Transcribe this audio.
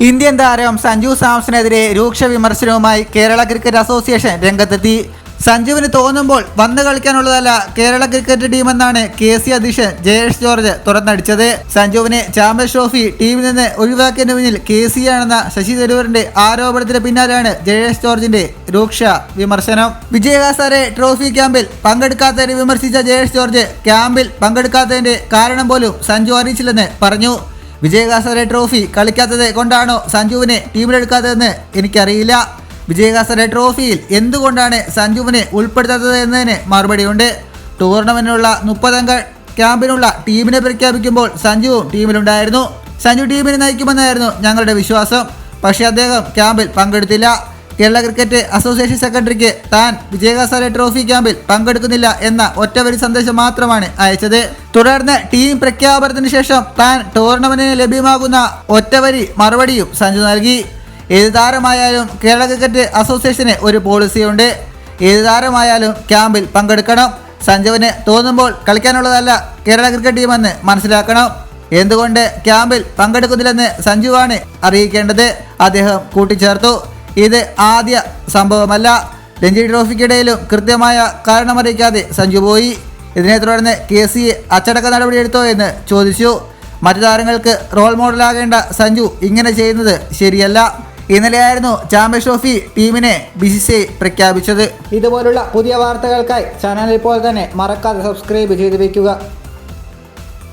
Indian താരം സഞ്ജു സാംസണെതിരെ രൂക്ഷ വിമർശനവുമായി കേരള ക്രിക്കറ്റ് അസോസിയേഷൻ രംഗത്തെത്തി. സഞ്ജുവിന് തോന്നുമ്പോൾ വന്ന് കളിക്കാനുള്ളതല്ല കേരള ക്രിക്കറ്റ് ടീമെന്നാണ് KC അധ്യക്ഷൻ ജയേഷ് ജോർജ് തുറന്നടിച്ചത്. സഞ്ജുവിനെ ചാമ്പ്യൻസ് ട്രോഫി ടീമിൽ നിന്ന് ഒഴിവാക്കിയതിന് പിന്നിൽ KC ആണെന്ന ശശി തരൂരിന്റെ ആരോപണത്തിന് പിന്നാലെയാണ് ജയേഷ് ജോർജിന്റെ രൂക്ഷ വിമർശനം. വിജയ് ഹസാരെ ട്രോഫി ക്യാമ്പിൽ പങ്കെടുക്കാത്തതിനെ വിമർശിച്ച ജയേഷ് ജോർജ് ക്യാമ്പിൽ പങ്കെടുക്കാത്തതിന്റെ കാരണം പോലും സഞ്ജു അറിയിച്ചില്ലെന്ന് പറഞ്ഞു. വിജയ് ഹസാരെ ട്രോഫി കളിക്കാത്തത് കൊണ്ടാണോ സഞ്ജുവിനെ ടീമിലെടുക്കാത്തതെന്ന് എനിക്കറിയില്ല. വിജയ് ഹസാരെ ട്രോഫിയിൽ എന്തുകൊണ്ടാണ് സഞ്ജുവിനെ ഉൾപ്പെടുത്താത്തത് എന്നതിന് മറുപടിയുണ്ട്. ടൂർണമെന്റിനുള്ള 30 അംഗ ക്യാമ്പിനുള്ള ടീമിനെ പ്രഖ്യാപിക്കുമ്പോൾ സഞ്ജുവും ടീമിലുണ്ടായിരുന്നു. സഞ്ജു ടീമിനെ നയിക്കുമെന്നായിരുന്നു ഞങ്ങളുടെ വിശ്വാസം. പക്ഷേ അദ്ദേഹം ക്യാമ്പിൽ പങ്കെടുത്തില്ല. കേരള ക്രിക്കറ്റ് അസോസിയേഷൻ സെക്രട്ടറിക്ക് താൻ വിജയ് ഹസാരെ ട്രോഫി ക്യാമ്പിൽ പങ്കെടുക്കുന്നില്ല എന്ന ഒറ്റവരി സന്ദേശം മാത്രമാണ് അയച്ചത്. തുടർന്ന് ടീം പ്രഖ്യാപനത്തിന് ശേഷം താൻ ടൂർണമെന്റിന് ലഭ്യമാകുന്ന ഒറ്റവരി മറുപടിയും സഞ്ജു നൽകി. ഏത് താരമായാലും കേരള ക്രിക്കറ്റ് അസോസിയേഷന് ഒരു പോളിസിയുണ്ട്. ഏത് താരമായാലും ക്യാമ്പിൽ പങ്കെടുക്കണം. സഞ്ജുവിന് തോന്നുമ്പോൾ കളിക്കാനുള്ളതല്ല കേരള ക്രിക്കറ്റ് ടീമെന്ന് മനസ്സിലാക്കണം. എന്തുകൊണ്ട് ക്യാമ്പിൽ പങ്കെടുക്കുന്നില്ലെന്ന് സഞ്ജുവാണ് അറിയിക്കേണ്ടത്, അദ്ദേഹം കൂട്ടിച്ചേർത്തു. ഇത് ആദ്യ സംഭവമല്ല. രഞ്ജി ട്രോഫിക്കിടയിലും കൃത്യമായ കാരണമറിയിക്കാതെ സഞ്ജു പോയി. ഇതിനെ തുടർന്ന് KC അച്ചടക്ക നടപടിയെടുത്തോ എന്ന് ചോദിച്ചു. മറ്റു താരങ്ങൾക്ക് റോൾ മോഡലാകേണ്ട സഞ്ജു ഇങ്ങനെ ചെയ്യുന്നത് ശരിയല്ല. ഇന്നലെയായിരുന്നു ചാമ്പ്യൻസ് ട്രോഫി ടീമിനെ BCCI പ്രഖ്യാപിച്ചത്. ഇതുപോലുള്ള പുതിയ വാർത്തകൾക്കായി ചാനൽ ഇപ്പോൾ തന്നെ മറക്കാതെ സബ്സ്ക്രൈബ് ചെയ്ത് വയ്ക്കുക.